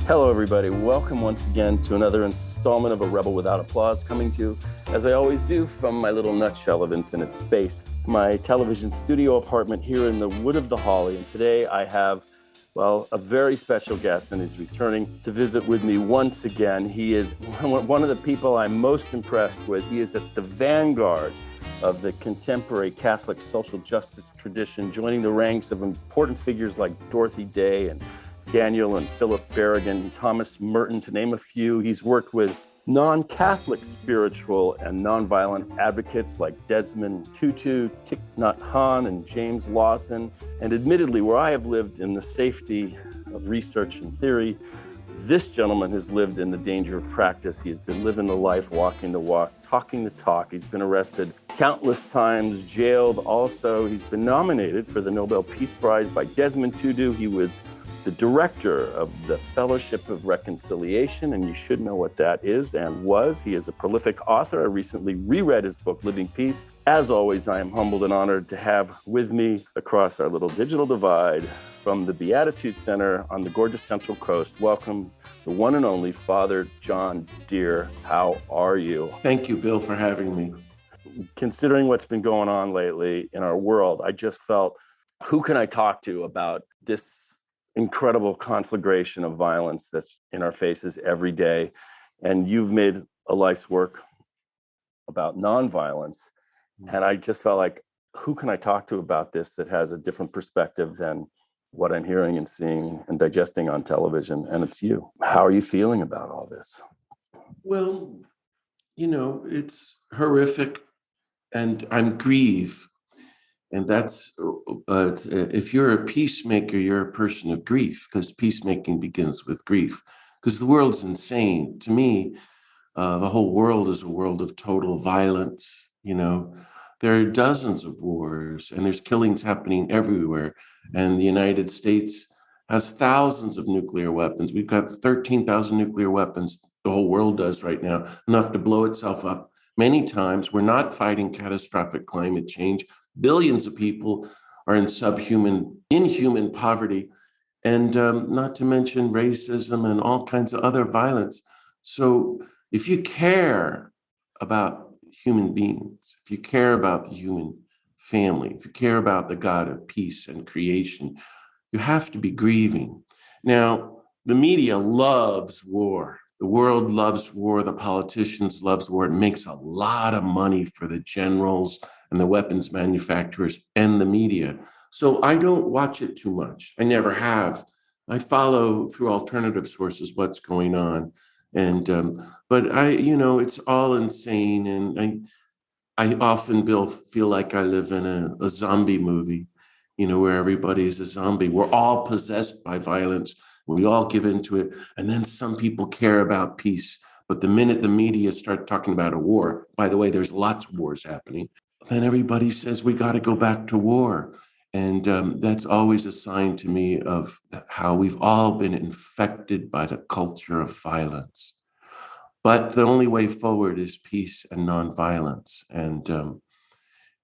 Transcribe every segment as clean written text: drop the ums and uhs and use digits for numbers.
Hello, everybody. Welcome once again to another installment of A Rebel Without Applause, coming to you, as I always do, from my little nutshell of infinite space, my television studio apartment here in the Wood of the Holly. And today I have, well, a very special guest, and he's returning to visit with me once again. He is one of the people I'm most impressed with. He is at the vanguard of the contemporary Catholic social justice tradition, joining the ranks of important figures like Dorothy Day and Daniel and Philip Berrigan, Thomas Merton, to name a few. He's worked with non-Catholic spiritual and nonviolent advocates like Desmond Tutu, Thich Nhat Hanh, and James Lawson. And admittedly, where I have lived in the safety of research and theory, this gentleman has lived in the danger of practice. He has been living the life, walking the walk, talking the talk. He's been arrested countless times, jailed also. He's been nominated for the Nobel Peace Prize by Desmond Tutu. He was the director of the Fellowship of Reconciliation, and you should know what that is and was. He is a prolific author. I recently reread his book, Living Peace. As always, I am humbled and honored to have with me across our little digital divide from the Beatitude Center on the gorgeous Central Coast. Welcome, the one and only Father John Deere. How are you? Thank you, Bill, for having me. Considering what's been going on lately in our world, I just felt, who can I talk to about this incredible conflagration of violence that's in our faces every day? And you've made a life's work about nonviolence. And I just felt like, who can I talk to about this that has a different perspective than what I'm hearing and seeing and digesting on television? And it's you. How are you feeling about all this? Well, it's horrific, and I'm grieved. And that's, if you're a peacemaker, you're a person of grief, because peacemaking begins with grief, because the world's insane. To me, the whole world is a world of total violence. There are dozens of wars, and there's killings happening everywhere. And the United States has thousands of nuclear weapons. We've got 13,000 nuclear weapons, the whole world does right now, enough to blow itself up many times. We're not fighting catastrophic climate change. Billions of people are in inhuman poverty, and not to mention racism and all kinds of other violence. So if you care about human beings, if you care about the human family, if you care about the God of peace and creation, you have to be grieving. Now, the media loves war. The world loves war. The politicians loves war. It makes a lot of money for the generals and the weapons manufacturers and the media. So I don't watch it too much. I never have. I follow through alternative sources what's going on. And but it's all insane. And I often, Bill, feel like I live in a zombie movie, where everybody's a zombie. We're all possessed by violence. We all give into it. And then some people care about peace. But the minute the media start talking about a war, by the way, there's lots of wars happening, then everybody says we got to go back to war. And that's always a sign to me of how we've all been infected by the culture of violence. But the only way forward is peace and nonviolence. And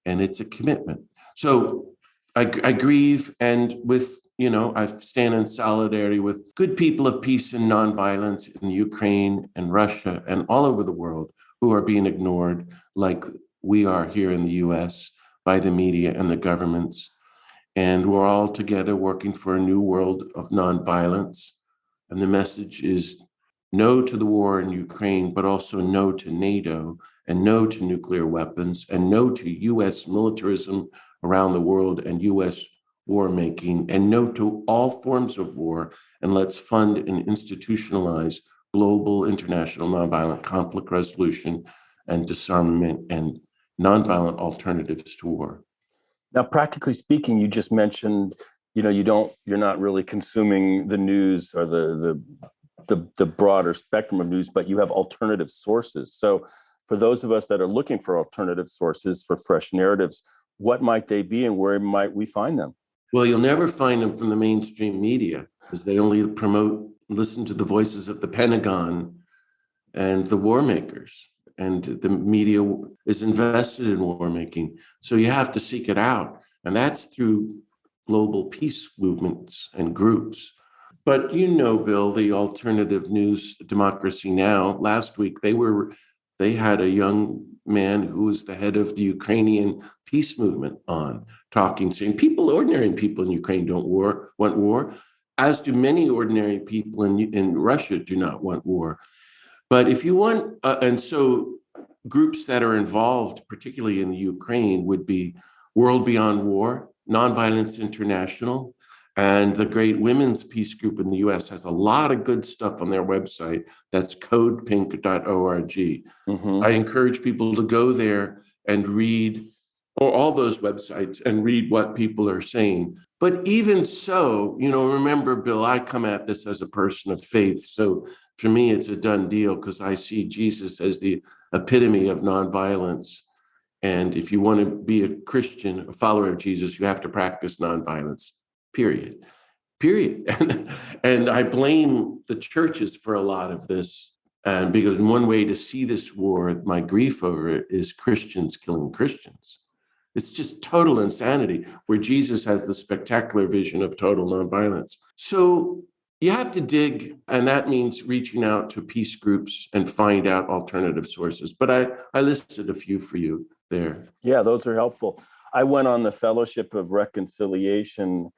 it's a commitment. So I grieve, and I stand in solidarity with good people of peace and nonviolence in Ukraine and Russia and all over the world who are being ignored, like we are here in the US by the media and the governments. And we're all together working for a new world of nonviolence. And the message is no to the war in Ukraine, but also no to NATO, and no to nuclear weapons, and no to US militarism around the world and US war making, and no to all forms of war. And let's fund and institutionalize global international nonviolent conflict resolution and disarmament and nonviolent alternatives to war. Now, practically speaking, you just mentioned, you're not really consuming the news or the broader spectrum of news, but you have alternative sources. So for those of us that are looking for alternative sources, for fresh narratives, what might they be and where might we find them? Well, you'll never find them from the mainstream media, because they only listen to the voices of the Pentagon and the war makers. And the media is invested in war making. So you have to seek it out. And that's through global peace movements and groups. But Bill, the alternative news, Democracy Now, last week they had a young man who was the head of the Ukrainian peace movement on talking, saying ordinary people in Ukraine don't want war, as do many ordinary people in Russia do not want war. But if you want, and so groups that are involved, particularly in the Ukraine, would be World Beyond War, Nonviolence International, and the Great Women's Peace Group in the US has a lot of good stuff on their website. That's codepink.org. Mm-hmm. I encourage people to go there and read, or all those websites, and read what people are saying. But even so, remember, Bill, I come at this as a person of faith. So for me, it's a done deal because I see Jesus as the epitome of nonviolence. And if you want to be a Christian, a follower of Jesus, you have to practice nonviolence, period. And I blame the churches for a lot of this. And because one way to see this war, my grief over it, is Christians killing Christians. It's just total insanity, where Jesus has the spectacular vision of total nonviolence. So you have to dig, and that means reaching out to peace groups and find out alternative sources. But I listed a few for you there. Yeah, those are helpful. I went on the Fellowship of Reconciliation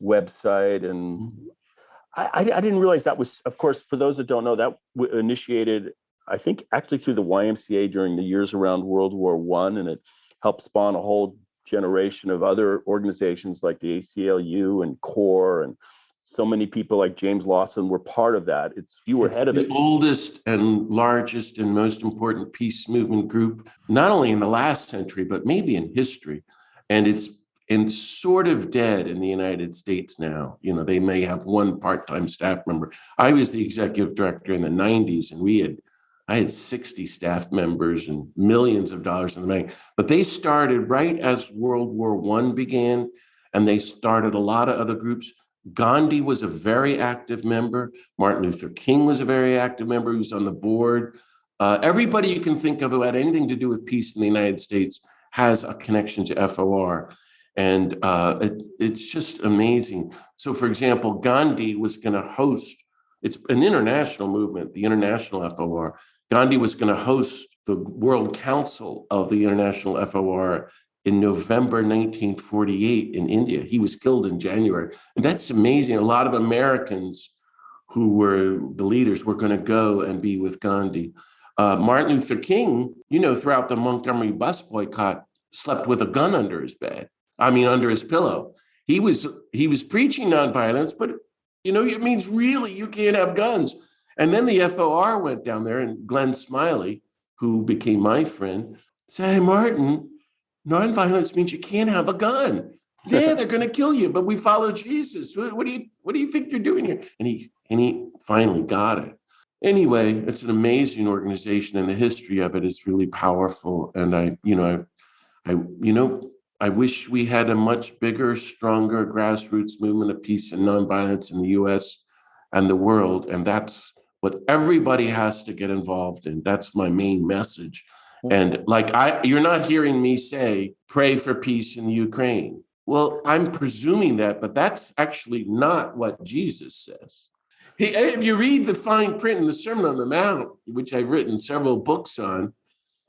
website, and I didn't realize that was, of course, for those that don't know, that initiated, I think, actually through the YMCA during the years around World War I, and it helped spawn a whole generation of other organizations like the ACLU and CORE, and so many people like James Lawson were part of that. You were head of it. The oldest and largest and most important peace movement group, not only in the last century, but maybe in history. And it's sort of dead in the United States now. They may have one part-time staff member. I was the executive director in the 90s, and I had 60 staff members and millions of dollars in the bank. But they started right as World War I began, and they started a lot of other groups. Gandhi was a very active member. Martin Luther King was a very active member. He was on the board. Everybody you can think of who had anything to do with peace in the United States has a connection to FOR. And it's just amazing. So, for example, Gandhi was going to host, it's an international movement, the International FOR. Gandhi was going to host the World Council of the International FOR in November 1948 in India. He was killed in January. And that's amazing. A lot of Americans who were the leaders were going to go and be with Gandhi. Martin Luther King, throughout the Montgomery bus boycott, slept with a gun under his pillow. He was preaching nonviolence, but it means really you can't have guns. And then the FOR went down there, and Glenn Smiley, who became my friend, said, "Hey, Martin, nonviolence means you can't have a gun. Yeah, they're going to kill you, but we follow Jesus. What do you think you're doing here?" And he finally got it. Anyway, it's an amazing organization, and the history of it is really powerful. And I wish we had a much bigger, stronger grassroots movement of peace and nonviolence in the US and the world. And that's what everybody has to get involved in. That's my main message. And you're not hearing me say, pray for peace in the Ukraine. Well, I'm presuming that, but that's actually not what Jesus says. If you read the fine print in the Sermon on the Mount, which I've written several books on,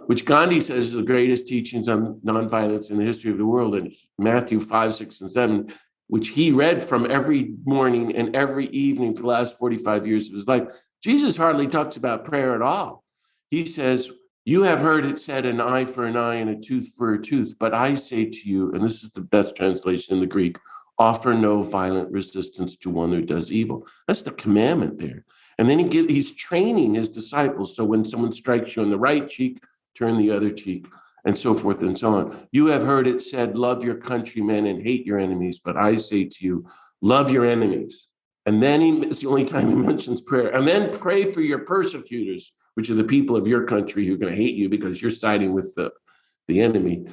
which Gandhi says is the greatest teachings on nonviolence in the history of the world, in Matthew 5, 6, and 7, which he read from every morning and every evening for the last 45 years of his life, Jesus hardly talks about prayer at all. He says, "You have heard it said, an eye for an eye and a tooth for a tooth. But I say to you," and this is the best translation in the Greek, "offer no violent resistance to one who does evil." That's the commandment there. And then he's training his disciples. So when someone strikes you on the right cheek, turn the other cheek, and so forth and so on. "You have heard it said, love your countrymen and hate your enemies. But I say to you, love your enemies." And then it's the only time he mentions prayer. "And then pray for your persecutors," which are the people of your country who are going to hate you because you're siding with the enemy.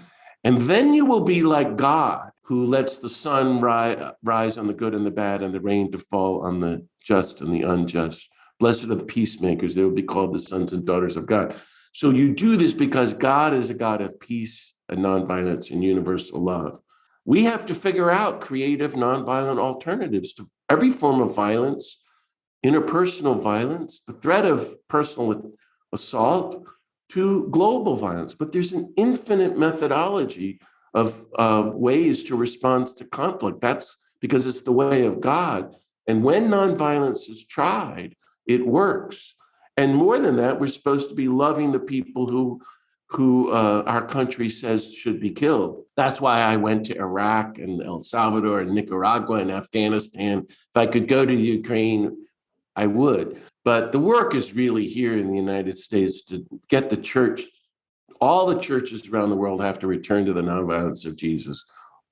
"And then you will be like God, who lets the sun rise on the good and the bad, and the rain to fall on the just and the unjust. Blessed are the peacemakers, they will be called the sons and daughters of God." So you do this because God is a God of peace and nonviolence and universal love. We have to figure out creative, nonviolent alternatives to every form of violence, interpersonal violence, the threat of personal assault, to global violence. But there's an infinite methodology of ways to respond to conflict. That's because it's the way of God. And when nonviolence is tried, it works. And more than that, we're supposed to be loving the people who our country says should be killed. That's why I went to Iraq and El Salvador and Nicaragua and Afghanistan. If I could go to Ukraine, I would. But the work is really here in the United States to get the church. All the churches around the world have to return to the nonviolence of Jesus.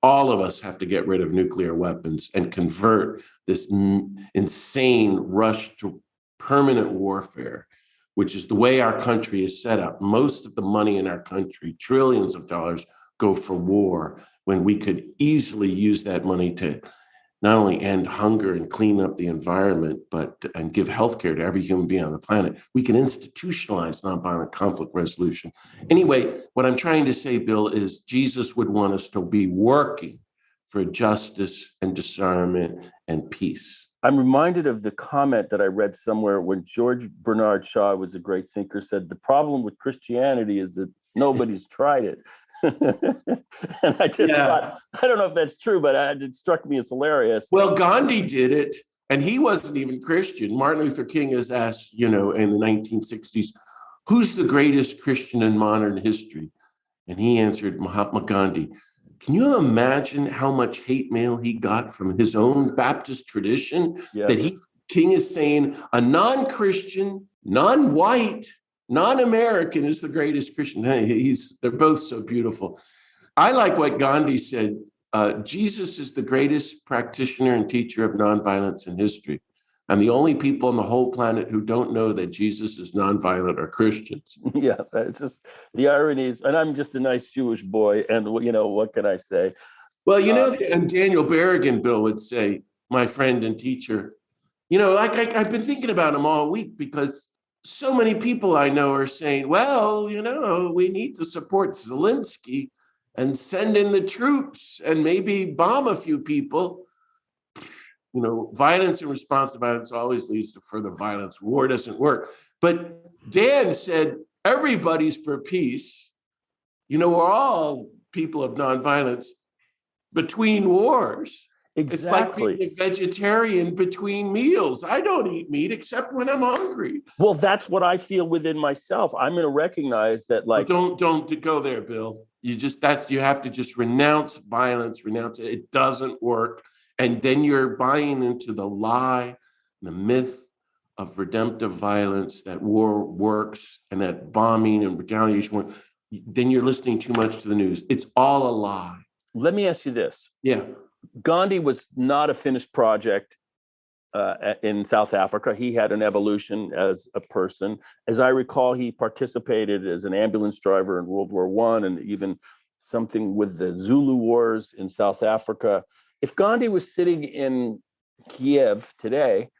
All of us have to get rid of nuclear weapons and convert this insane rush to permanent warfare, which is the way our country is set up. Most of the money in our country, trillions of dollars, go for war, when we could easily use that money to not only end hunger and clean up the environment, and give healthcare to every human being on the planet. We can institutionalize nonviolent conflict resolution. Anyway, what I'm trying to say, Bill, is Jesus would want us to be working for justice and discernment and peace. I'm reminded of the comment that I read somewhere when George Bernard Shaw was a great thinker, said, the problem with Christianity is that nobody's tried it. And I just thought, I don't know if that's true, but it struck me as hilarious. Well, Gandhi did it, and he wasn't even Christian. Martin Luther King is asked, in the 1960s, who's the greatest Christian in modern history? And he answered, Mahatma Gandhi. Can you imagine how much hate mail he got from his own Baptist tradition? Yes. That King is saying a non-Christian, non-white, non-American is the greatest Christian. They're both so beautiful. I like what Gandhi said. Jesus is the greatest practitioner and teacher of nonviolence in history. And the only people on the whole planet who don't know that Jesus is nonviolent are Christians. Yeah, it's just the ironies. And I'm just a nice Jewish boy. And, what can I say? Well, and Daniel Berrigan, Bill, would say, my friend and teacher, I've been thinking about him all week, because so many people I know are saying, well, we need to support Zelensky and send in the troops and maybe bomb a few people. Violence in response to violence always leads to further violence. War doesn't work. But Dan said, everybody's for peace. We're all people of nonviolence between wars. Exactly. It's like being a vegetarian between meals. I don't eat meat except when I'm hungry. Well, that's what I feel within myself. I'm going to recognize that, like, don't go there, Bill. You have to just renounce violence, renounce it. It doesn't work. And then you're buying into the lie, the myth of redemptive violence, that war works and that bombing and retaliation. Then you're listening too much to the news. It's all a lie. Let me ask you this. Yeah. Gandhi was not a finished project in South Africa. He had an evolution as a person. As I recall, he participated as an ambulance driver in World War I, and even something with the Zulu Wars in South Africa. If Gandhi was sitting in Kiev today,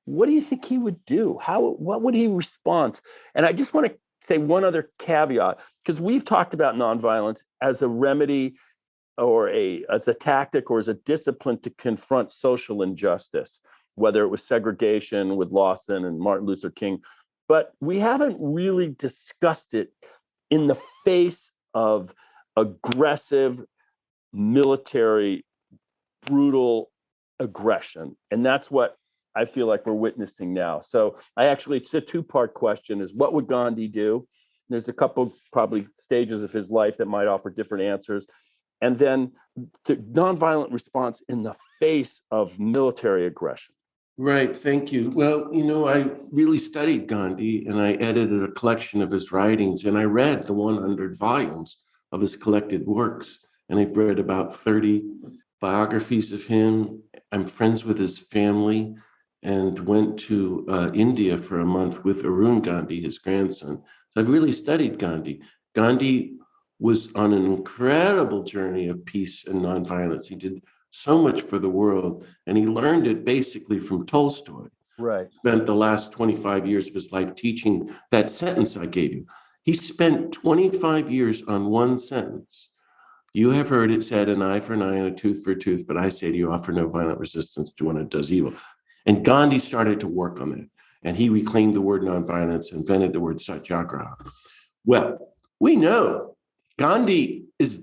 what do you think he would do? What would he respond? And I just want to say one other caveat, because we've talked about nonviolence as a remedy or as a tactic or as a discipline to confront social injustice, whether it was segregation with Lawson and Martin Luther King. But we haven't really discussed it in the face of aggressive military brutal aggression. And that's what I feel like we're witnessing now. So it's a two-part question, is what would Gandhi do? There's a couple probably stages of his life that might offer different answers. And then the nonviolent response in the face of military aggression. Right. Thank you. Well, I really studied Gandhi, and I edited a collection of his writings, and I read the 100 volumes of his collected works. And I've read about 30 biographies of him. I'm friends with his family, and went to India for a month with Arun Gandhi, his grandson. So I've really studied Gandhi. Gandhi was on an incredible journey of peace and nonviolence. He did so much for the world, and he learned it basically from Tolstoy. Right. Spent the last 25 years of his life teaching that sentence I gave you. He spent 25 years on one sentence. You have heard it said, an eye for an eye and a tooth for a tooth, but I say to you, offer no violent resistance to one who does evil. And Gandhi started to work on that. And he reclaimed the word nonviolence, invented the word satyagraha. Well, we know Gandhi is,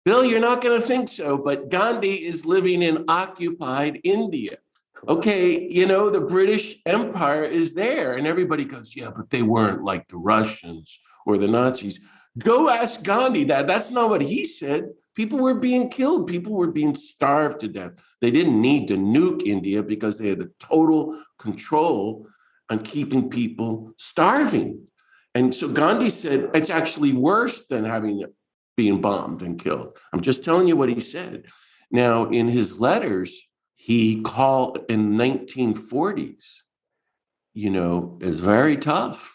Bill, you're not going to think so, but Gandhi is living in occupied India. Okay, the British Empire is there, and everybody goes, yeah, but they weren't like the Russians or the Nazis. Go ask Gandhi that. That's not what he said. People were being killed. People were being starved to death. They didn't need to nuke India because they had the total control on keeping people starving. And so Gandhi said, it's actually worse than being bombed and killed. I'm just telling you what he said. Now, in his letters, he called in 1940s, is very tough.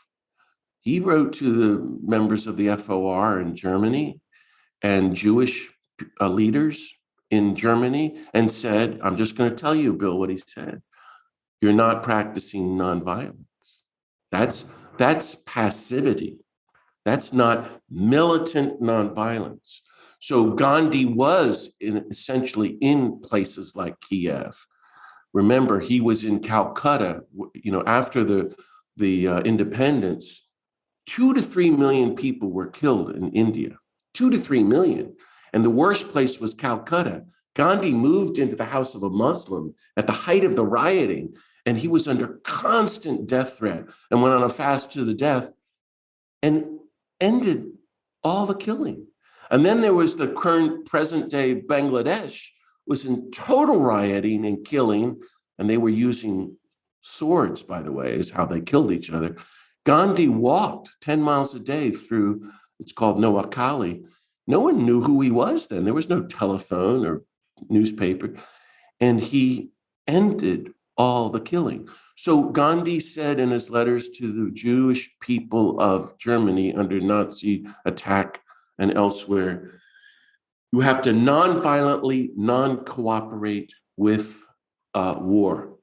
He wrote to the members of the FOR in Germany and Jewish leaders in Germany and said, I'm just going to tell you, Bill, what he said. You're not practicing nonviolence. That's passivity. That's not militant nonviolence. So Gandhi was essentially in places like Kiev. Remember, he was in Calcutta, after the independence. 2 to 3 million people were killed in India, 2 to 3 million. And the worst place was Calcutta. Gandhi moved into the house of a Muslim at the height of the rioting, and he was under constant death threat and went on a fast to the death and ended all the killing. And then there was the current present day Bangladesh was in total rioting and killing, and they were using swords, by the way, is how they killed each other. Gandhi walked 10 miles a day through, it's called Noakhali. No one knew who he was then. There was no telephone or newspaper. And he ended all the killing. So Gandhi said in his letters to the Jewish people of Germany under Nazi attack and elsewhere, you have to non-violently, non-cooperate with war.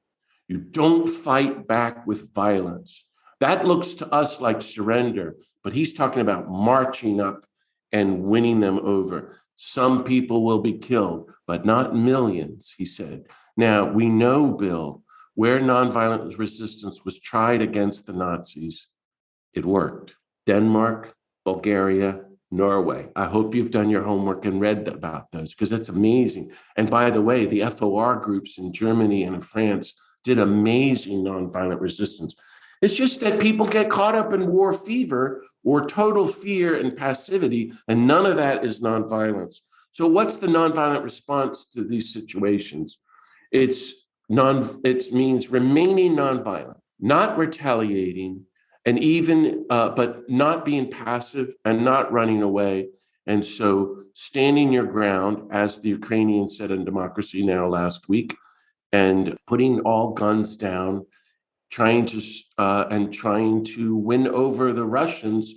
You don't fight back with violence. That looks to us like surrender, but he's talking about marching up and winning them over. Some people will be killed, but not millions, he said. Now, we know, Bill, where nonviolent resistance was tried against the Nazis, it worked. Denmark, Bulgaria, Norway. I hope you've done your homework and read about those, because that's amazing. And by the way, the FOR groups in Germany and in France did amazing nonviolent resistance. It's just that people get caught up in war fever or total fear and passivity, and none of that is nonviolence. So what's the nonviolent response to these situations? It means remaining nonviolent, not retaliating, and even, but not being passive and not running away. And so standing your ground, as the Ukrainians said in Democracy Now! Last week, and putting all guns down, trying to win over the Russians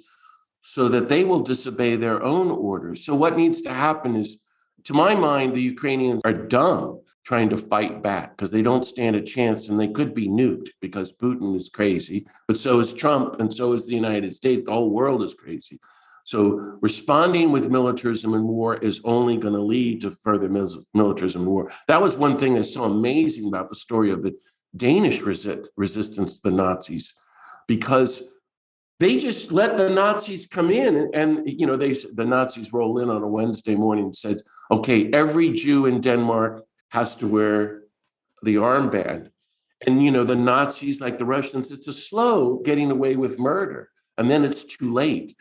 so that they will disobey their own orders. So what needs to happen is, to my mind, the Ukrainians are dumb trying to fight back because they don't stand a chance, and they could be nuked because Putin is crazy, but so is Trump, and so is the United States. The whole world is crazy. So responding with militarism in war is only going to lead to further militarism in war. That was one thing that's so amazing about the story of the Danish resistance to the Nazis, because they just let the Nazis come in, and the Nazis roll in on a Wednesday morning and says, okay, every Jew in Denmark has to wear the armband. And the Nazis, like the Russians, it's a slow getting away with murder, and then it's too late.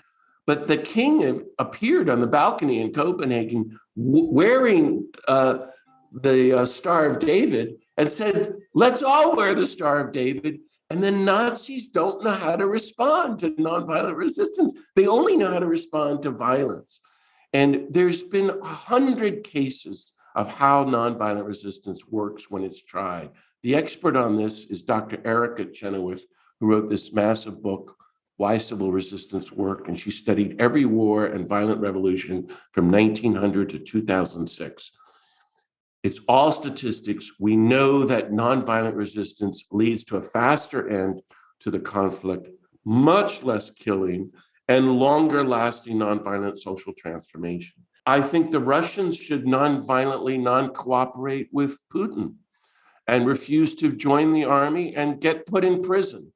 But the king appeared on the balcony in Copenhagen wearing the Star of David and said, let's all wear the Star of David. And the Nazis don't know how to respond to nonviolent resistance. They only know how to respond to violence. And there's been 100 cases of how nonviolent resistance works when it's tried. The expert on this is Dr. Erica Chenoweth, who wrote this massive book, Why Civil Resistance Worked, and she studied every war and violent revolution from 1900 to 2006. It's all statistics. We know that nonviolent resistance leads to a faster end to the conflict, much less killing, and longer lasting nonviolent social transformation. I think the Russians should non-violently non-cooperate with Putin and refuse to join the army and get put in prison.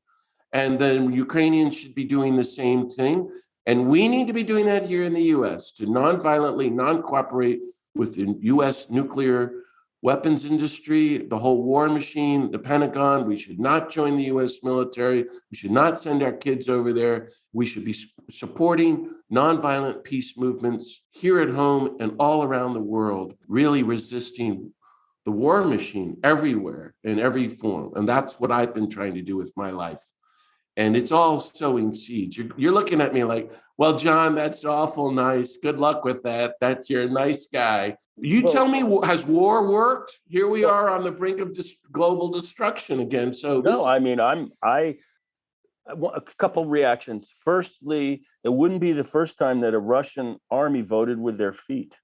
And the Ukrainians should be doing the same thing. And we need to be doing that here in the US to non-violently non-cooperate with the US nuclear weapons industry, the whole war machine, the Pentagon. We should not join the US military. We should not send our kids over there. We should be supporting nonviolent peace movements here at home and all around the world, really resisting the war machine everywhere in every form. And that's what I've been trying to do with my life. And it's all sowing seeds. You're looking at me like, well, John, that's awful nice. Good luck with that. That's you're a nice guy. You tell me, has war worked? Here we are on the brink of global destruction again. So no, I mean, a couple reactions. Firstly, it wouldn't be the first time that a Russian army voted with their feet.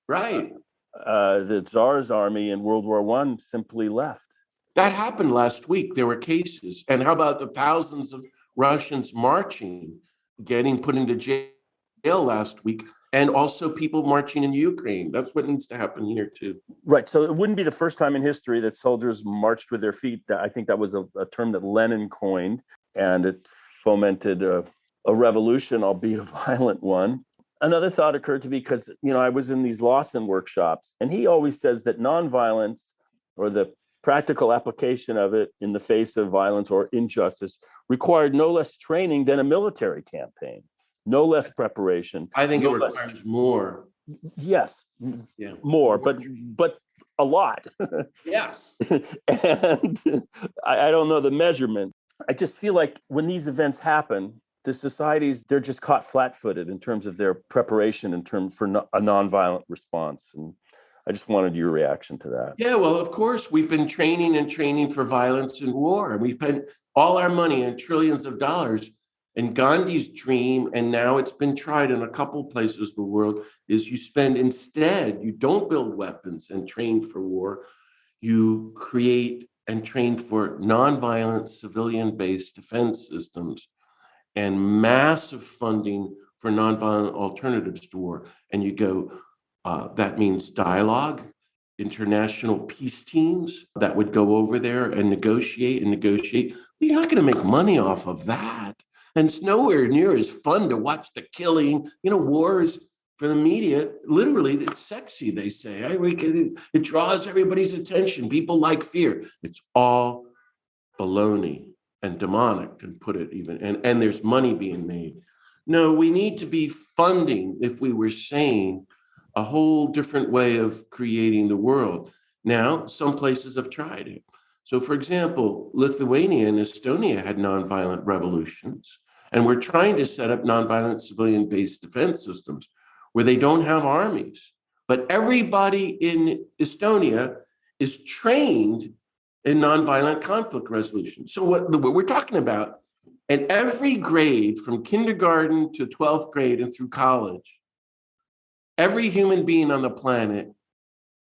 Right. The Tsar's army in World War I simply left. That happened last week. There were cases. And how about the thousands of Russians marching, getting put into jail last week, and also people marching in Ukraine? That's what needs to happen here too. Right. So it wouldn't be the first time in history that soldiers marched with their feet. I think that was a term that Lenin coined, and it fomented a revolution, albeit a violent one. Another thought occurred to me because, I was in these Lawson workshops, and he always says that nonviolence, or the practical application of it in the face of violence or injustice, required no less training than a military campaign, no less preparation. I think it requires more. Yes, yeah. More, but a lot. Yes. And I don't know the measurement. I just feel like when these events happen, the societies, they're just caught flat-footed in terms of their preparation for a nonviolent response. And I just wanted your reaction to that. Yeah, well, of course, we've been training for violence and war. And we've spent all our money and trillions of dollars. And Gandhi's dream, and now it's been tried in a couple places in the world, is you don't build weapons and train for war. You create and train for nonviolent civilian-based defense systems and massive funding for nonviolent alternatives to war. And you go, that means dialogue, international peace teams that would go over there and negotiate. You're not going to make money off of that. And it's nowhere near as fun to watch the killing. Wars for the media, literally, it's sexy, they say. It draws everybody's attention. People like fear. It's all baloney and demonic, to put it even. And there's money being made. No, we need to be funding, if we were sane, a whole different way of creating the world. Now, some places have tried it. So, for example, Lithuania and Estonia had nonviolent revolutions, and we're trying to set up nonviolent civilian-based defense systems where they don't have armies. But everybody in Estonia is trained in nonviolent conflict resolution. So what we're talking about, in every grade from kindergarten to 12th grade and through college, every human being on the planet,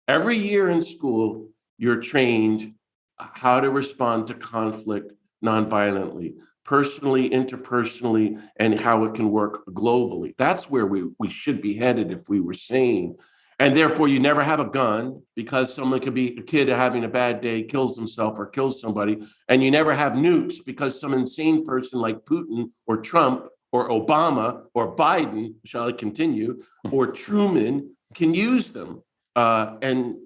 every year in school, you're trained how to respond to conflict nonviolently, personally, interpersonally, and how it can work globally. That's where we should be headed if we were sane. And therefore, you never have a gun because someone could be a kid having a bad day, kills himself or kills somebody. And you never have nukes because some insane person like Putin or Trump or Obama or Biden, shall I continue, or Truman can use them. And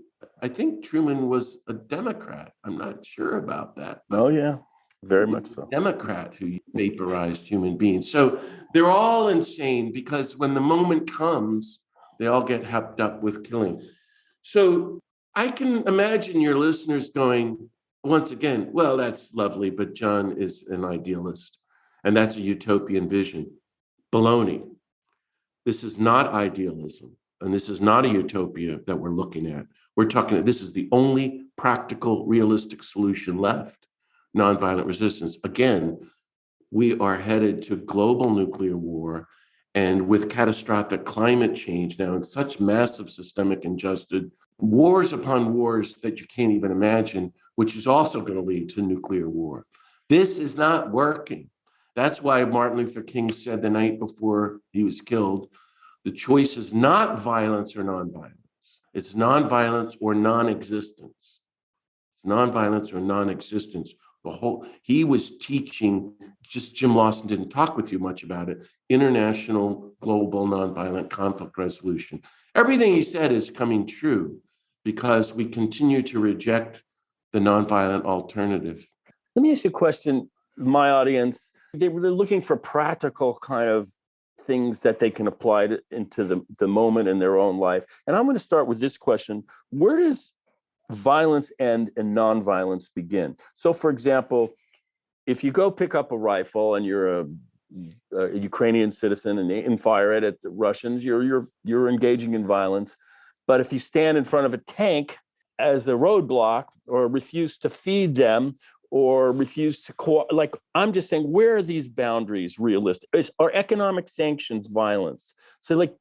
I think Truman was a Democrat. I'm not sure about that. Oh, yeah, very much so. Democrat who vaporized human beings. So they're all insane because when the moment comes, they all get hepped up with killing. So I can imagine your listeners going, once again, well, that's lovely, but John is an idealist. And that's a utopian vision. Baloney. This is not idealism. And this is not a utopia that we're looking at. We're talking, this is the only practical, realistic solution left. Nonviolent resistance. Again, we are headed to global nuclear war. And with catastrophic climate change now and such massive systemic injustice, wars upon wars that you can't even imagine, which is also going to lead to nuclear war. This is not working. That's why Martin Luther King said the night before he was killed, The choice is not violence or nonviolence. It's nonviolence or non-existence. It's nonviolence or non-existence. He was teaching, just Jim Lawson didn't talk with you much about it, international global nonviolent conflict resolution. Everything he said is coming true because we continue to reject the nonviolent alternative. Let me ask you a question. My audience, they're looking for practical kind of things that they can apply into the moment in their own life. And I'm going to start with this question. Where does violence end and nonviolence begin? So, for example, if you go pick up a rifle and you're a Ukrainian citizen and fire it at the Russians, you're engaging in violence. But if you stand in front of a tank as a roadblock or refuse to feed them or refuse to like, I'm just saying, where are these boundaries realistic? Are economic sanctions violence? So like,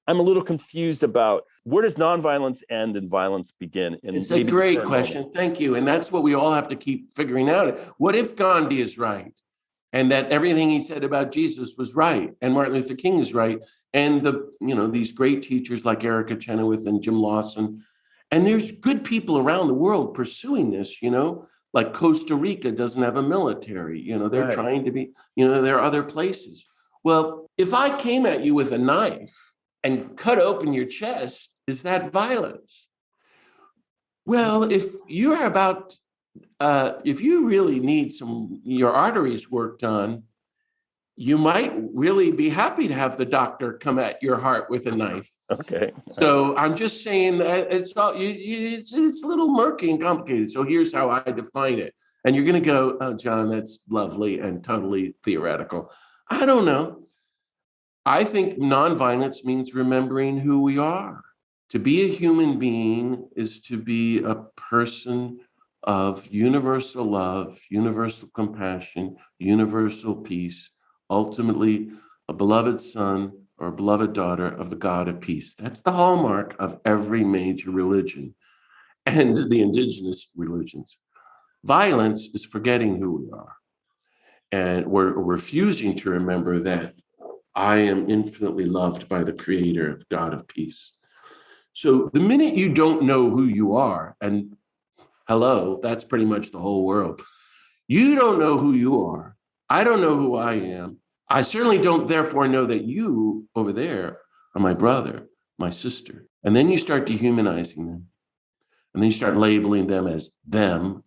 I'm a little confused about where does nonviolence end and violence begin? It's a great question. Moment. Thank you. And that's what we all have to keep figuring out. What if Gandhi is right and that everything he said about Jesus was right and Martin Luther King is right and these great teachers like Erica Chenoweth and Jim Lawson, and there's good people around the world pursuing this, like Costa Rica doesn't have a military, they're right. Trying to be, there are other places. Well, if I came at you with a knife and cut open your chest, is that violence? Well, if you really need your arteries worked on, you might really be happy to have the doctor come at your heart with a knife. Okay. So I'm just saying that it's a little murky and complicated. So here's how I define it. And you're going to go, oh, John, that's lovely and totally theoretical. I don't know. I think nonviolence means remembering who we are. To be a human being is to be a person of universal love, universal compassion, universal peace, ultimately a beloved son or a beloved daughter of the God of peace. That's the hallmark of every major religion and the indigenous religions. Violence is forgetting who we are. And we're refusing to remember that I am infinitely loved by the creator of God of peace. So the minute you don't know who you are, and hello, that's pretty much the whole world. You don't know who you are. I don't know who I am. I certainly don't therefore know that you over there are my brother, my sister. And then you start dehumanizing them. And then you start labeling them as them.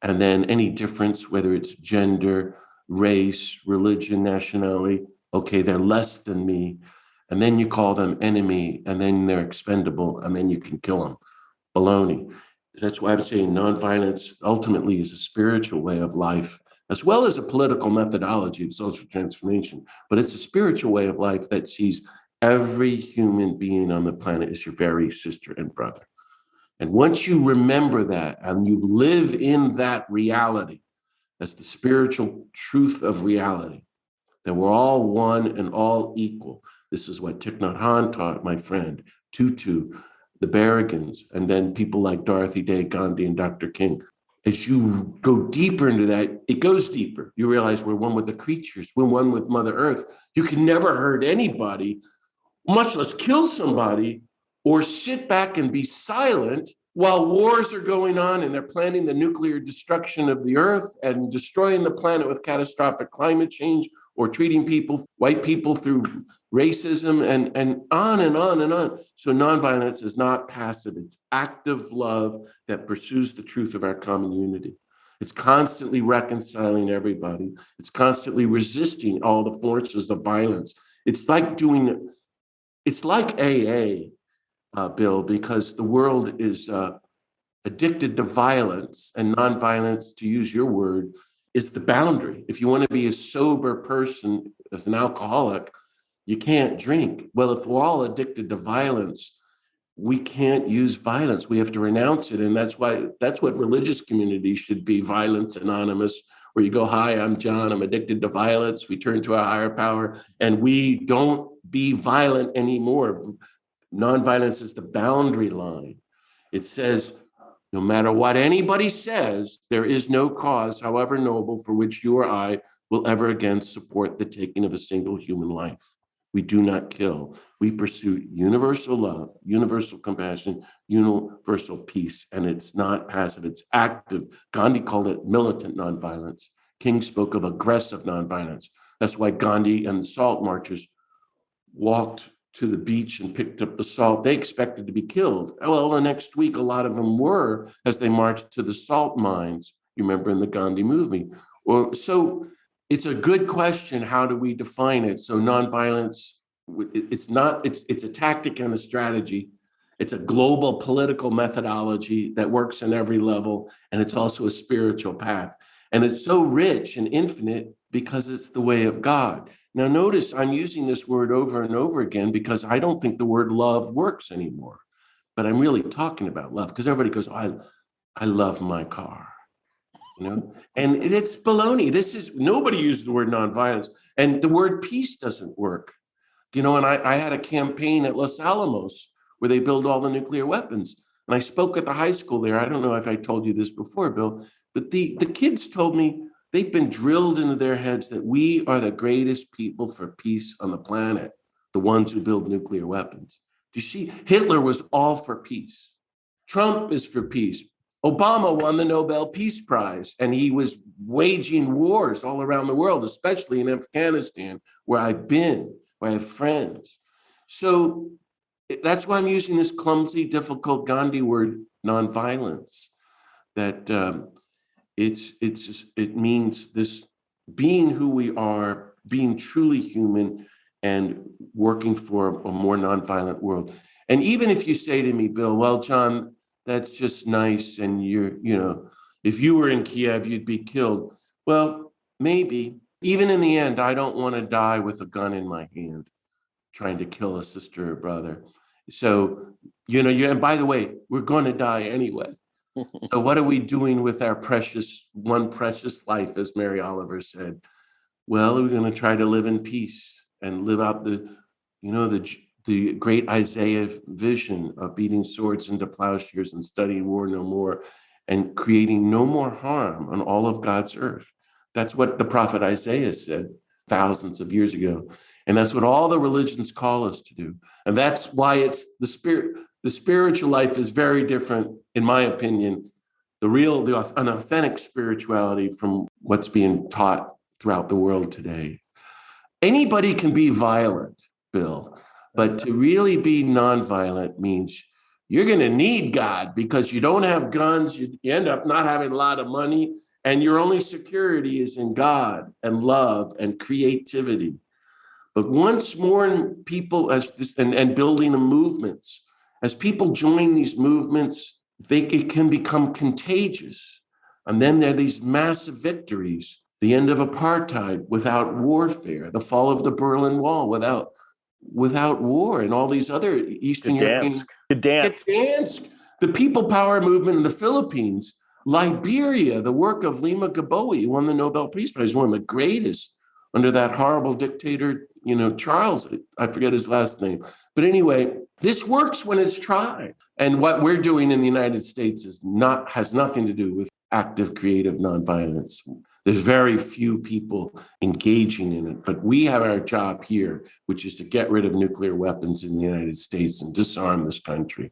And then any difference, whether it's gender, race, religion, nationality, okay, they're less than me. And then you call them enemy, and then they're expendable, and then you can kill them. Baloney. That's why I'm saying nonviolence ultimately is a spiritual way of life, as well as a political methodology of social transformation. But it's a spiritual way of life that sees every human being on the planet as your very sister and brother. And once you remember that and you live in that reality as the spiritual truth of reality, that we're all one and all equal. This is what Thich Nhat Hanh taught my friend, Tutu, the Berrigans, and then people like Dorothy Day, Gandhi, and Dr. King. As you go deeper into that, it goes deeper. You realize we're one with the creatures. We're one with Mother Earth. You can never hurt anybody, much less kill somebody, or sit back and be silent while wars are going on and they're planning the nuclear destruction of the Earth and destroying the planet with catastrophic climate change, or treating people, white people, through racism, and on and on and on. So nonviolence is not passive. It's active love that pursues the truth of our common unity. It's constantly reconciling everybody. It's constantly resisting all the forces of violence. It's like AA, Bill, because the world is addicted to violence, and nonviolence, to use your word, is the boundary. If you want to be a sober person, as an alcoholic, you can't drink. Well, if we're all addicted to violence, we can't use violence. We have to renounce it. And that's what religious communities should be, Violence Anonymous, where you go, hi, I'm John, I'm addicted to violence. We turn to a higher power and we don't be violent anymore. Nonviolence is the boundary line. It says, no matter what anybody says, there is no cause, however noble, for which you or I will ever again support the taking of a single human life. We do not kill. We pursue universal love, universal compassion, universal peace. And it's not passive, it's active. Gandhi called it militant nonviolence. King spoke of aggressive nonviolence. That's why Gandhi and the salt marchers walked to the beach and picked up the salt. They expected to be killed. Well, the next week, a lot of them were as they marched to the salt mines. You remember in the Gandhi movie. So it's a good question. How do we define it? So nonviolence, it's a tactic and a strategy. It's a global political methodology that works on every level. And it's also a spiritual path. And it's so rich and infinite because it's the way of God. Now, notice I'm using this word over and over again because I don't think the word love works anymore. But I'm really talking about love because everybody goes, oh, I love my car. And it's baloney. Nobody uses the word nonviolence, and the word peace doesn't work. And I had a campaign at Los Alamos where they build all the nuclear weapons. And I spoke at the high school there. I don't know if I told you this before, Bill, but the kids told me they've been drilled into their heads that we are the greatest people for peace on the planet, the ones who build nuclear weapons. Do you see? Hitler was all for peace. Trump is for peace. Obama won the Nobel Peace Prize, and he was waging wars all around the world, especially in Afghanistan, where I've been, where I have friends. So that's why I'm using this clumsy, difficult Gandhi word, nonviolence, that it means this being who we are, being truly human, and working for a more nonviolent world. And even if you say to me, Bill, well, John, that's just nice. And if you were in Kiev, you'd be killed. Well, maybe. Even in the end, I don't want to die with a gun in my hand, trying to kill a sister or brother. So, and by the way, we're going to die anyway. So what are we doing with our precious life, as Mary Oliver said? Well, we're going to try to live in peace and live out the great Isaiah vision of beating swords into plowshares and studying war no more and creating no more harm on all of God's earth. That's what the prophet Isaiah said thousands of years ago. And that's what all the religions call us to do. And that's why it's the spirit. The spiritual life is very different, in my opinion, an authentic spirituality from what's being taught throughout the world today. Anybody can be violent, Bill, but to really be nonviolent means you're going to need God because you don't have guns, you end up not having a lot of money, and your only security is in God and love and creativity. But once more people and building the movements, as people join these movements, it can become contagious. And then there are these massive victories, the end of apartheid without warfare, the fall of the Berlin Wall without war, and all these other Eastern European... Gdansk, the people power movement in the Philippines, Liberia, the work of Lima Gaboe, who won the Nobel Peace Prize, one of the greatest under that horrible dictator, Charles, I forget his last name. But anyway, this works when it's tried. And what we're doing in the United States has nothing to do with active, creative nonviolence. There's very few people engaging in it, but we have our job here, which is to get rid of nuclear weapons in the United States and disarm this country.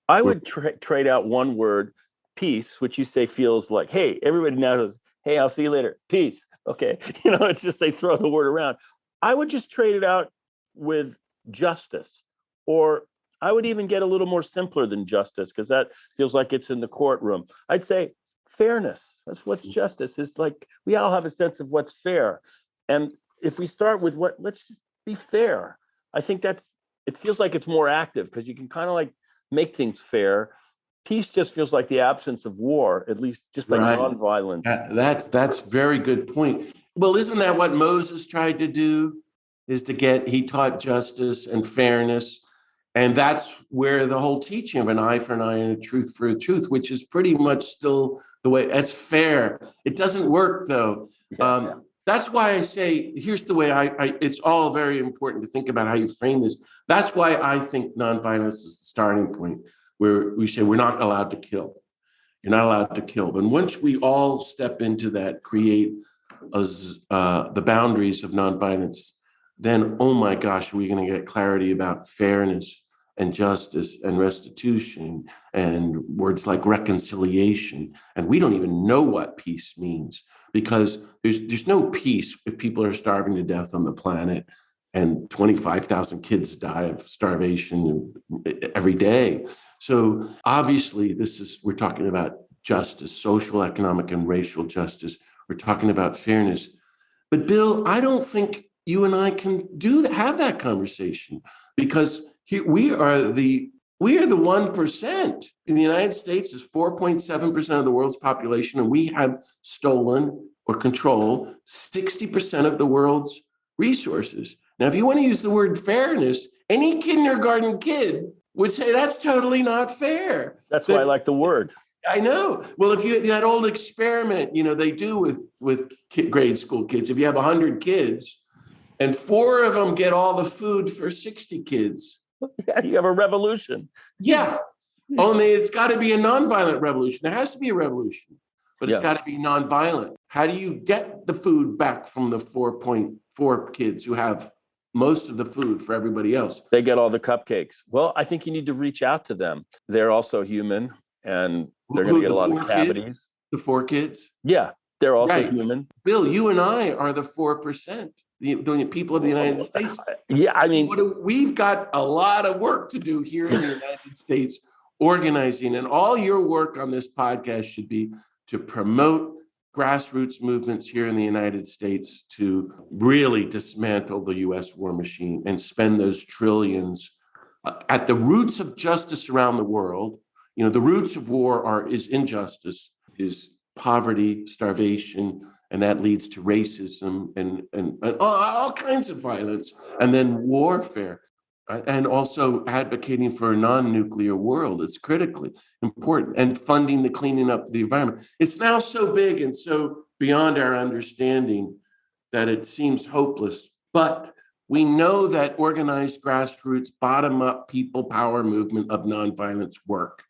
I would trade out one word, peace, which you say feels like, hey, everybody now goes, hey, I'll see you later. Peace. Okay. It's just they throw the word around. I would just trade it out with justice, or I would even get a little more simpler than justice, because that feels like it's in the courtroom. I'd say fairness. That's what's justice. It's like we all have a sense of what's fair. And if we start with let's just be fair. I think it feels like it's more active because you can kind of like make things fair. Peace just feels like the absence of war, at least just like nonviolence. That's very good point. Well, isn't that what Moses tried to do? He taught justice and fairness. And that's where the whole teaching of an eye for an eye and a tooth for a tooth, which is pretty much still the way it's fair. It doesn't work, though. That's why I say, here's the way it's all very important to think about how you frame this. That's why I think nonviolence is the starting point, where we say we're not allowed to kill. You're not allowed to kill. But once we all step into that, create the boundaries of nonviolence, then, oh my gosh, are we going to get clarity about fairness and justice and restitution and words like reconciliation? And we don't even know what peace means, because there's no peace if people are starving to death on the planet and 25,000 kids die of starvation every day. So obviously we're talking about justice, social, economic, and racial justice. We're talking about fairness. But Bill, I don't think you and I can have that conversation, because we are the 1%. In the United States, is 4.7% of the world's population, and we have stolen or control 60% of the world's resources. Now, if you want to use the word fairness, any kindergarten kid would say that's totally not fair. That's why I like the word. I know. Well, if you that old experiment, they do with grade school kids, if you have 100 kids and 4 of them get all the food for 60 kids. Yeah, you have a revolution. Yeah. Only it's got to be a nonviolent revolution. There has to be a revolution, but it's got to be nonviolent. How do you get the food back from the 4.4 kids who have most of the food for everybody else? They get all the cupcakes. Well, I think you need to reach out to them. They're also human, and they're going to get a lot of cavities. The 4 kids? Yeah, they're also human. Bill, you and I are the 4%. The people of the United States. Yeah, I mean, we've got a lot of work to do here in the United States, organizing, and all your work on this podcast should be to promote grassroots movements here in the United States to really dismantle the U.S. war machine and spend those trillions at the roots of justice around the world. The roots of war is injustice, is poverty, starvation, and that leads to racism and all kinds of violence, and then warfare, and also advocating for a non-nuclear world. It's critically important, and funding the cleaning up of the environment. It's now so big and so beyond our understanding that it seems hopeless, but we know that organized grassroots, bottom-up people power movement of nonviolence work.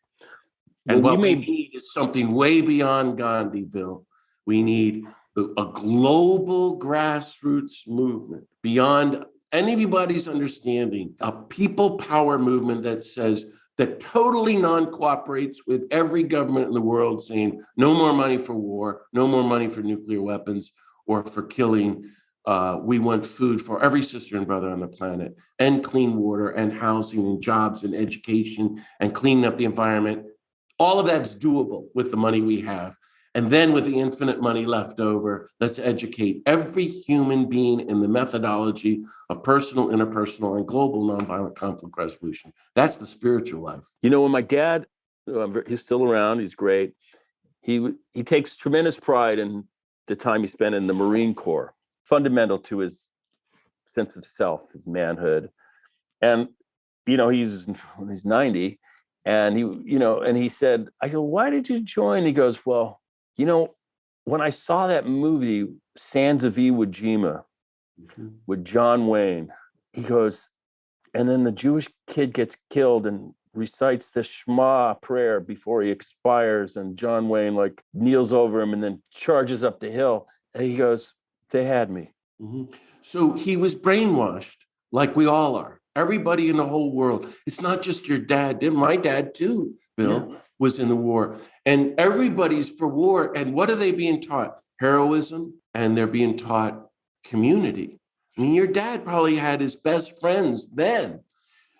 And what we need is something way beyond Gandhi, Bill. We need a global grassroots movement beyond anybody's understanding, a people power movement that totally non-cooperates with every government in the world, saying no more money for war, no more money for nuclear weapons or for killing. We want food for every sister and brother on the planet, and clean water and housing and jobs and education and cleaning up the environment. All of that's doable with the money we have. And then with the infinite money left over, let's educate every human being in the methodology of personal, interpersonal, and global nonviolent conflict resolution. That's the spiritual life. When my dad, he's still around, he's great. He takes tremendous pride in the time he spent in the Marine Corps, fundamental to his sense of self, his manhood. And, he's 90. And he said, I go, why did you join? He goes, well, when I saw that movie, Sands of Iwo Jima, with John Wayne, he goes, and then the Jewish kid gets killed and recites the Shema prayer before he expires, and John Wayne kneels over him and then charges up the hill. And he goes, they had me. Mm-hmm. So he was brainwashed, like we all are. Everybody in the whole world. It's not just your dad. My dad too, Bill, was in the war. And everybody's for war. And what are they being taught? Heroism. And they're being taught community. I mean, your dad probably had his best friends then.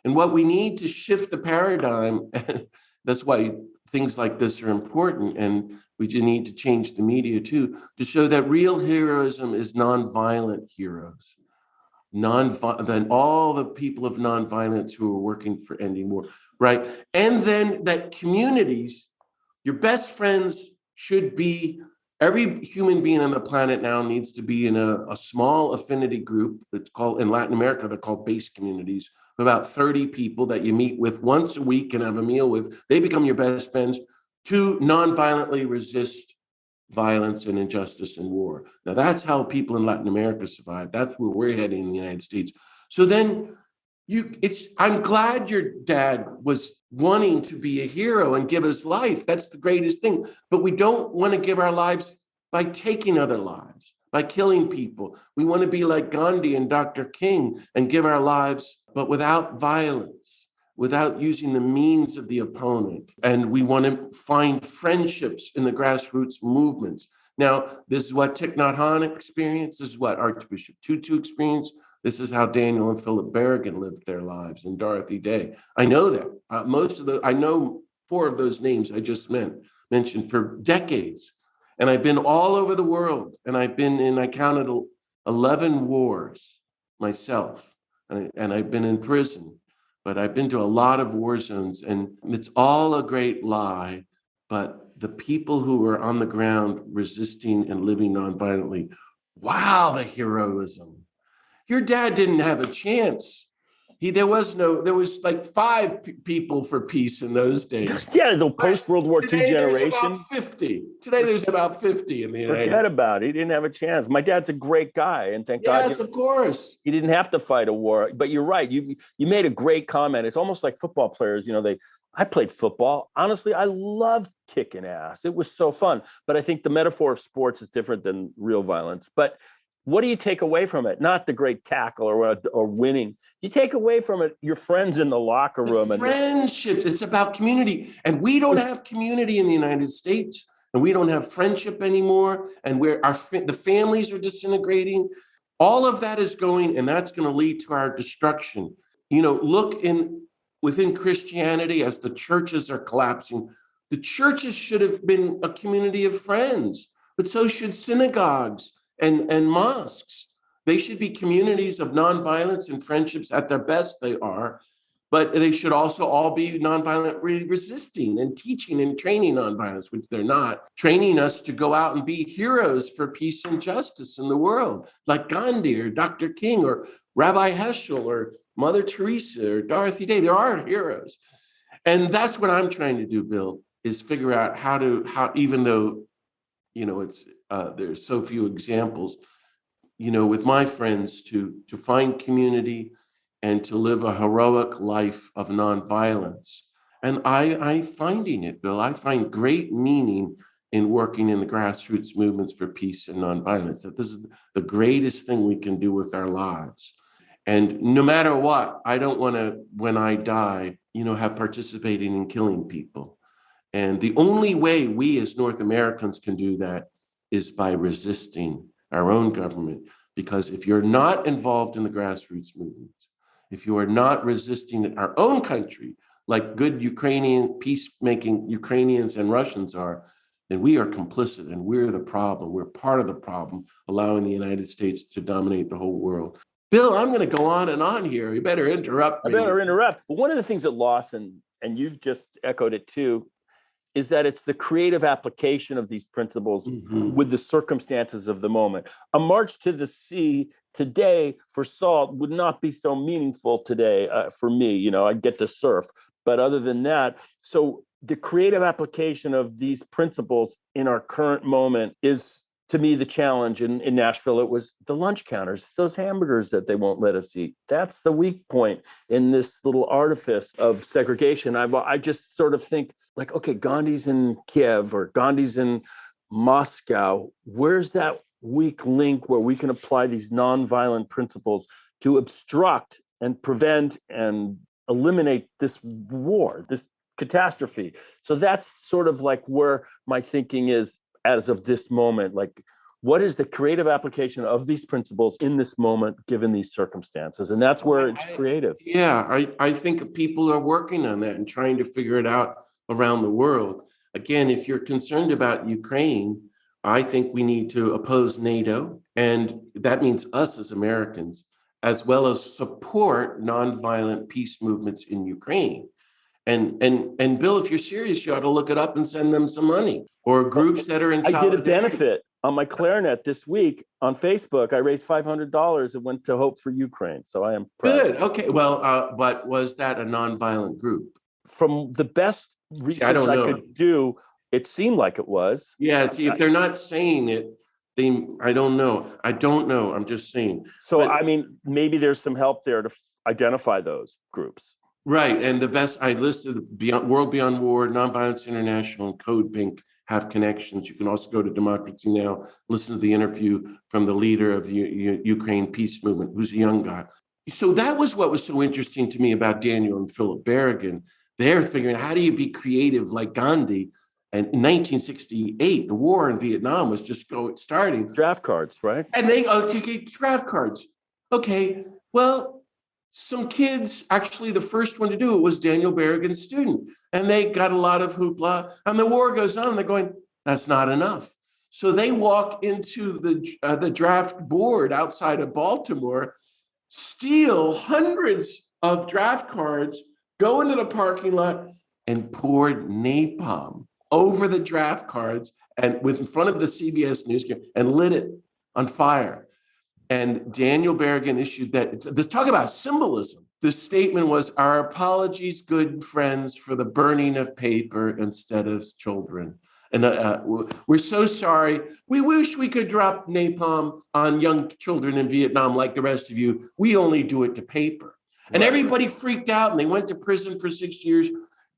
And what we need to shift the paradigm, that's why things like this are important. And we do need to change the media too, to show that real heroism is nonviolent heroes. Than all the people of nonviolence who are working for ending war, right? And then that communities, your best friends should be, every human being on the planet now needs to be in a small affinity group that's called, in Latin America, they're called base communities, about 30 people that you meet with once a week and have a meal with. They become your best friends to nonviolently resist violence and injustice and war. Now that's how people in Latin America survive. That's where we're heading in the United States. So then I'm glad your dad was wanting to be a hero and give his life. That's the greatest thing. But we don't want to give our lives by taking other lives. by killing people. We want to be like Gandhi and Dr. King and give our lives, but without violence, without using the means of the opponent. And we want to find friendships in the grassroots movements. Now, this is what Thich Nhat Hanh experienced. This is what Archbishop Tutu experienced. This is how Daniel and Philip Berrigan lived their lives, and Dorothy Day. I know that. I know 4 of those names I just mentioned for decades. And I've been all over the world, and I counted 11 wars myself, and I've been in prison, but I've been to a lot of war zones, and it's all a great lie. But the people who are on the ground resisting and living nonviolently, wow, the heroism. Your dad didn't have a chance. There was like 5 people for peace in those days. Yeah, the post-World War II Today generation. There's about 50. Today there's about 50 in the United States. Forget about it. He didn't have a chance. My dad's a great guy, and thank God. Yes, of course. He didn't have to fight a war. But you're right. You made a great comment. It's almost like football players. I played football. Honestly, I loved kicking ass. It was so fun. But I think the metaphor of sports is different than real violence. But what do you take away from it? Not the great tackle or winning. You take away from it your friends in the locker room. Friendships. It's about community. And we don't have community in the United States. And we don't have friendship anymore. And the families are disintegrating. All of that is going, and that's going to lead to our destruction. Look within Christianity as the churches are collapsing. The churches should have been a community of friends, but so should synagogues and mosques. They should be communities of nonviolence and friendships. At their best, they are, but they should also all be nonviolently resisting and teaching and training nonviolence, which they're not, training us to go out and be heroes for peace and justice in the world, like Gandhi or Dr. King or Rabbi Heschel or Mother Teresa or Dorothy Day. There are heroes. And that's what I'm trying to do, Bill, is figure out how even though, it's there's so few examples, with my friends to find community and to live a heroic life of nonviolence. And I'm finding it, Bill. I find great meaning in working in the grassroots movements for peace and nonviolence, that this is the greatest thing we can do with our lives. And no matter what, I don't want to, when I die, have participating in killing people. And the only way we as North Americans can do that is by resisting our own government. Because if you're not involved in the grassroots movements, if you are not resisting our own country, like good Ukrainian peacemaking Ukrainians and Russians are, then we are complicit and we're the problem. We're part of the problem, allowing the United States to dominate the whole world. Bill, I'm going to go on and on here. You better interrupt me. I better interrupt. But one of the things that lost, and you've just echoed it too, is that it's the creative application of these principles with the circumstances of the moment. A march to the sea today for salt would not be so meaningful today for me. I get to surf. But other than that, so the creative application of these principles in our current moment is, to me, the challenge. In Nashville, it was the lunch counters, those hamburgers that they won't let us eat. That's the weak point in this little artifice of segregation. I just sort of think like, okay, Gandhi's in Kiev or Gandhi's in Moscow. Where's that weak link where we can apply these nonviolent principles to obstruct and prevent and eliminate this war, this catastrophe? So that's sort of like where my thinking is as of this moment. Like, what is the creative application of these principles in this moment, given these circumstances? And that's where it's creative. Yeah, I think people are working on that and trying to figure it out around the world. Again, if you're concerned about Ukraine, I think we need to oppose NATO. And that means us as Americans, as well as support nonviolent peace movements in Ukraine. And Bill, if you're serious, you ought to look it up and send them some money, or groups that are in solidarity. I did a benefit on my clarinet this week on Facebook. I raised $500 and went to Hope for Ukraine. So I am proud. Good. Okay. Well, but was that a nonviolent group? From the best research I could do, it seemed like it was. Yeah. See, if they're not saying it, I don't know. I'm just saying. So, maybe there's some help there to identify those groups. Right. And the best, I listed the Beyond, World Beyond War, Nonviolence International, and Code Pink have connections. You can also go to Democracy Now!, listen to the interview from the leader of the Ukraine peace movement, who's a young guy. So that was what was so interesting to me about Daniel and Philip Berrigan. They're figuring out, how do you be creative like Gandhi? And in 1968, the war in Vietnam was just starting. Draft cards, right? And okay, draft cards. Okay, well, some kids, actually the first one to do it was Daniel Berrigan's student. And they got a lot of hoopla. And the war goes on. They're going, that's not enough. So they walk into the draft board outside of Baltimore, steal hundreds of draft cards, go into the parking lot, and poured napalm over the draft cards and in front of the CBS News camera and lit it on fire. And Daniel Berrigan issued that. Talk about symbolism. The statement was, our apologies, good friends, for the burning of paper instead of children. And we're so sorry. We wish we could drop napalm on young children in Vietnam like the rest of you. We only do it to paper. And everybody freaked out and they went to prison for 6 years,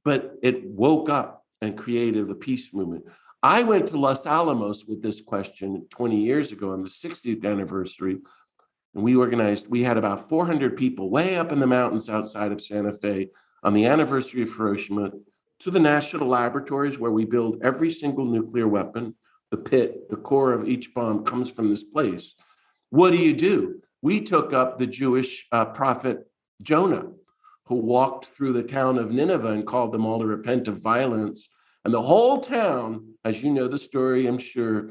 but it woke up and created the peace movement. I went to Los Alamos with this question 20 years ago on the 60th anniversary. And we had about 400 people way up in the mountains outside of Santa Fe on the anniversary of Hiroshima, to the national laboratories where we build every single nuclear weapon. The pit, the core of each bomb comes from this place. What do? We took up the Jewish prophet Jonah, who walked through the town of Nineveh and called them all to repent of violence. And the whole town, as you know the story, I'm sure,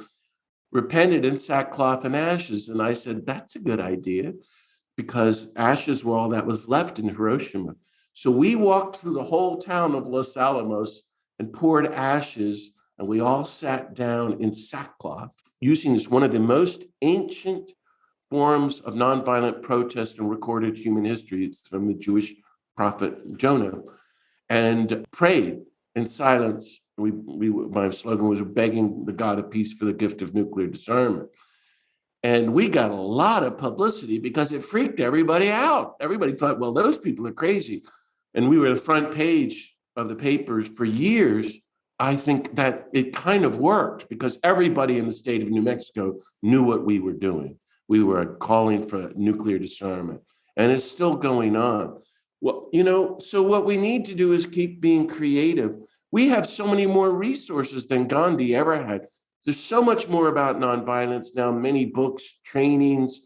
repented in sackcloth and ashes. And I said, that's a good idea, because ashes were all that was left in Hiroshima. So we walked through the whole town of Los Alamos and poured ashes, and we all sat down in sackcloth, using this one of the most ancient forms of nonviolent protest in recorded human history. It's from the Jewish prophet Jonah, and prayed in silence. My slogan was, begging the God of peace for the gift of nuclear disarmament. And we got a lot of publicity because it freaked everybody out. Everybody thought, well, those people are crazy. And we were the front page of the papers for years. I think that it kind of worked because everybody in the state of New Mexico knew what we were doing. We were calling for nuclear disarmament, and it's still going on. Well, so what we need to do is keep being creative. We have so many more resources than Gandhi ever had. There's so much more about nonviolence now, many books, trainings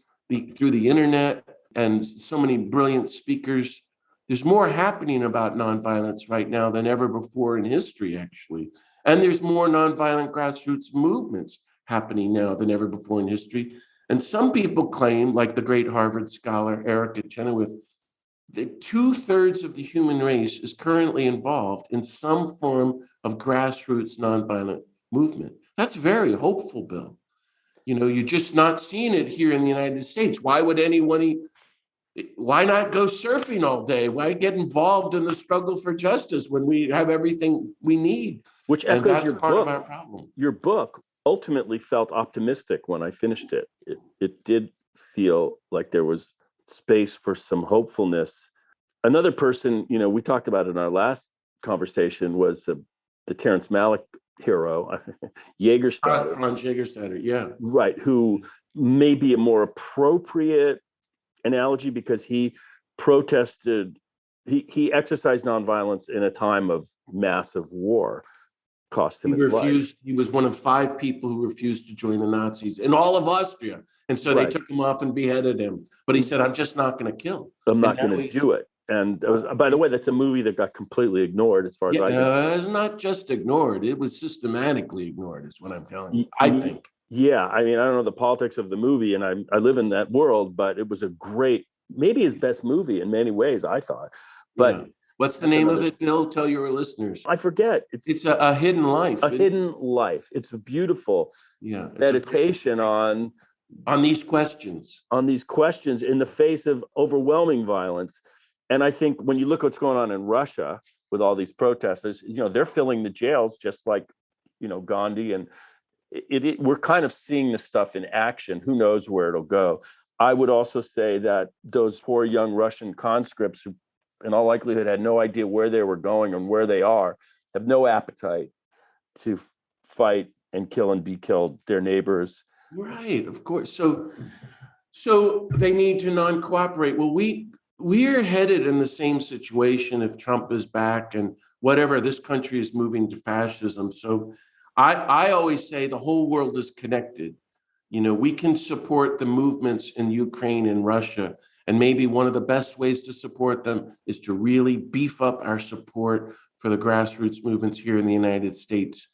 through the internet, and so many brilliant speakers. There's more happening about nonviolence right now than ever before in history, actually. And there's more nonviolent grassroots movements happening now than ever before in history. And some people claim, like the great Harvard scholar Erica Chenoweth, that 2/3 of the human race is currently involved in some form of grassroots nonviolent movement. That's very hopeful, Bill. You're just not seeing it here in the United States. Why not go surfing all day? Why get involved in the struggle for justice when we have everything we need? Which echoes your part book. Of our problem. Your book ultimately felt optimistic when I finished it. It did feel like there was space for some hopefulness. Another person, we talked about in our last conversation, was the Terrence Malick hero, Jägerstätter. Franz Jägerstätter, yeah. Right, who may be a more appropriate analogy because he protested, he exercised nonviolence in a time of massive war. Cost him his life. He was one of 5 people who refused to join the Nazis in all of Austria. And so they took him off and beheaded him. But he said, I'm just not going to kill. I'm not going to do it. And by the way, that's a movie that got completely ignored as far as I know. It's not just ignored. It was systematically ignored, is what I'm telling you, I think. Yeah. I mean, I don't know the politics of the movie, and I live in that world, but it was a great, maybe his best movie in many ways, I thought. But yeah. What's the name of it, Bill? Tell your listeners. I forget. It's a hidden life. A hidden life. It's a beautiful meditation on these questions. On these questions in the face of overwhelming violence. And I think when you look what's going on in Russia with all these protesters, they're filling the jails just like, Gandhi. And we're kind of seeing this stuff in action. Who knows where it'll go? I would also say that those poor young Russian conscripts who in all likelihood had no idea where they were going and where they are, have no appetite to fight and kill and be killed their neighbors. Right, of course. So they need to non-cooperate. Well, we're headed in the same situation if Trump is back and whatever, this country is moving to fascism. So I always say the whole world is connected. You know, we can support the movements in Ukraine and Russia. And maybe one of the best ways to support them is to really beef up our support for the grassroots movements here in the United States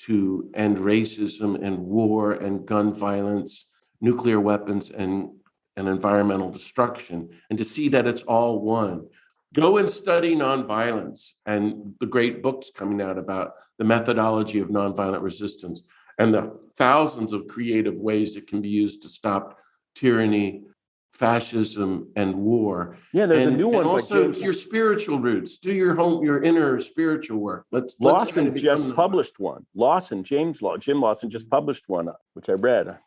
to end racism and war and gun violence, nuclear weapons and environmental destruction, and to see that it's all one. Go and study nonviolence and the great books coming out about the methodology of nonviolent resistance and the thousands of creative ways it can be used to stop tyranny, fascism, and war. Yeah, there's a new one. And also your spiritual roots. Do your inner spiritual work. Lawson just published one. Jim Lawson just published one, which I read.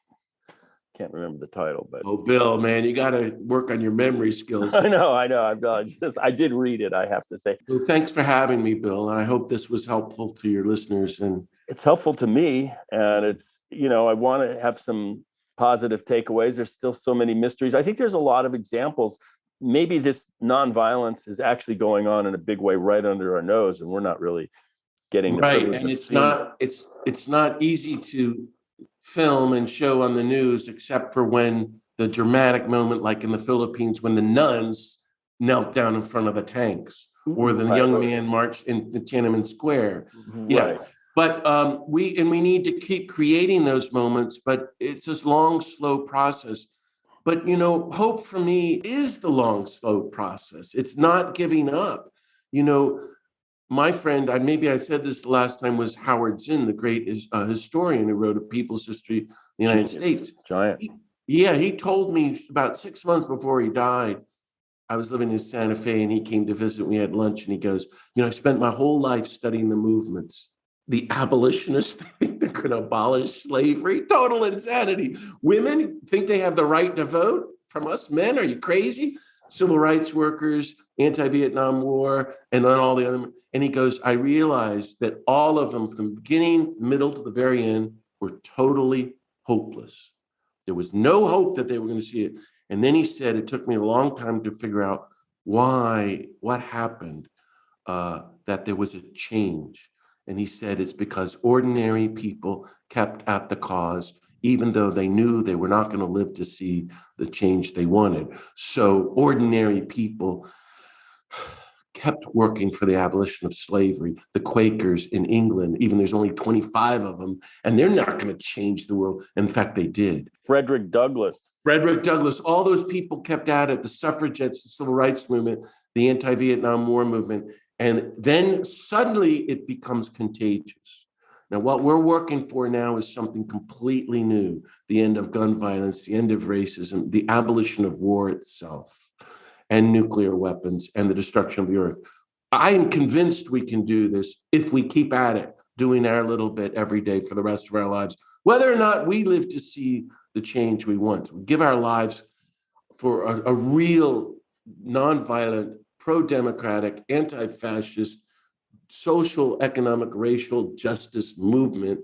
Can't remember the title, but oh, Bill, man, you got to work on your memory skills. I know. I did read it, I have to say. Well, thanks for having me, Bill. And I hope this was helpful to your listeners. And it's helpful to me, and it's, I want to have some positive takeaways. There's still so many mysteries. I think there's a lot of examples. Maybe this nonviolence is actually going on in a big way right under our nose, and we're not really getting the right. privilege And of it's not easy to film and show on the news, except for when the dramatic moment, like in the Philippines, when the nuns knelt down in front of the tanks, or the young man marched in the Tiananmen Square. Yeah. Right. But we need to keep creating those moments, but it's this long, slow process. But, hope for me is the long, slow process. It's not giving up. My friend, maybe I said this the last time, was Howard Zinn, the great historian who wrote a people's history of the United States. Giant. He told me about 6 months before he died, I was living in Santa Fe and he came to visit. We had lunch and he goes, I've spent my whole life studying the movements. The abolitionists think they're going to abolish slavery. Total insanity. Women think they have the right to vote from us men. Are you crazy? Civil rights workers, anti-Vietnam War, and then all the other. And he goes, I realized that all of them, from the beginning, middle to the very end, were totally hopeless. There was no hope that they were going to see it. And then he said, it took me a long time to figure out what happened, that there was a change. And he said, it's because ordinary people kept at the cause, even though they knew they were not going to live to see the change they wanted. So ordinary people kept working for the abolition of slavery. The Quakers in England, even there's only 25 of them, and they're not going to change the world. In fact, they did. Frederick Douglass, all those people kept at it, the suffragettes, the civil rights movement, the anti-Vietnam War movement. And then suddenly it becomes contagious. Now, what we're working for now is something completely new: the end of gun violence, the end of racism, the abolition of war itself, and nuclear weapons, and the destruction of the earth. I am convinced we can do this if we keep at it, doing our little bit every day for the rest of our lives, whether or not we live to see the change we want. We give our lives for a real, nonviolent, pro-democratic, anti-fascist, social, economic, racial justice movement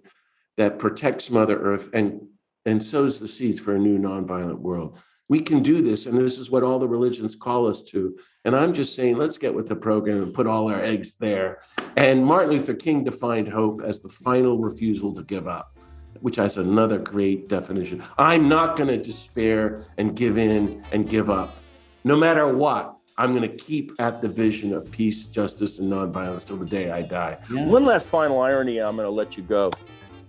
that protects Mother Earth and sows the seeds for a new nonviolent world. We can do this, and this is what all the religions call us to. And I'm just saying, let's get with the program and put all our eggs there. And Martin Luther King defined hope as the final refusal to give up, which has another great definition. I'm not going to despair and give in and give up. No matter what, I'm going to keep at the vision of peace, justice, and nonviolence till the day I die. Yeah. One last final irony, I'm going to let you go,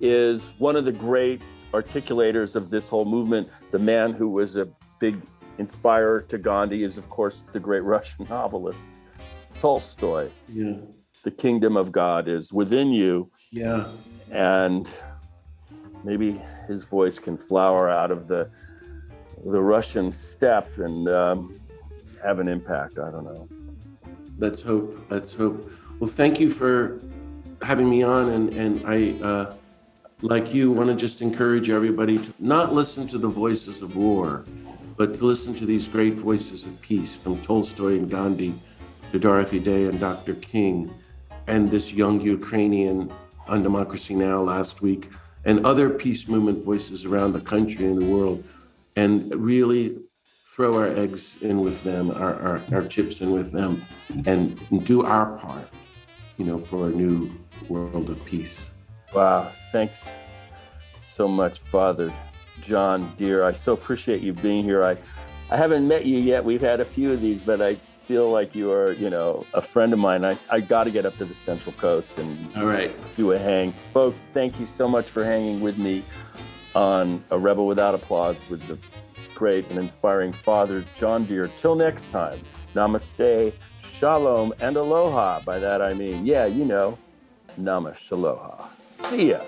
is one of the great articulators of this whole movement, the man who was a big inspirer to Gandhi, is, of course, the great Russian novelist, Tolstoy. Yeah. The kingdom of God is within you. Yeah. And maybe his voice can flower out of the Russian steppe and have an impact. I don't know. Let's hope. Well, thank you for having me on. And I, like you, want to just encourage everybody to not listen to the voices of war, but to listen to these great voices of peace from Tolstoy and Gandhi to Dorothy Day and Dr. King, and this young Ukrainian on Democracy Now! Last week, and other peace movement voices around the country and the world, and really throw our eggs in with them, our chips in with them, and do our part, for a new world of peace. Wow, thanks so much, Father John Deere. I so appreciate you being here. I haven't met you yet. We've had a few of these, but I feel like you are, a friend of mine. I got to get up to the Central Coast and All right. do a hang. Folks, thank you so much for hanging with me on A Rebel Without Applause with the great and inspiring Father John Deere. Till next time, namaste, shalom, and aloha. By that I mean, Nama Shaloha. See ya.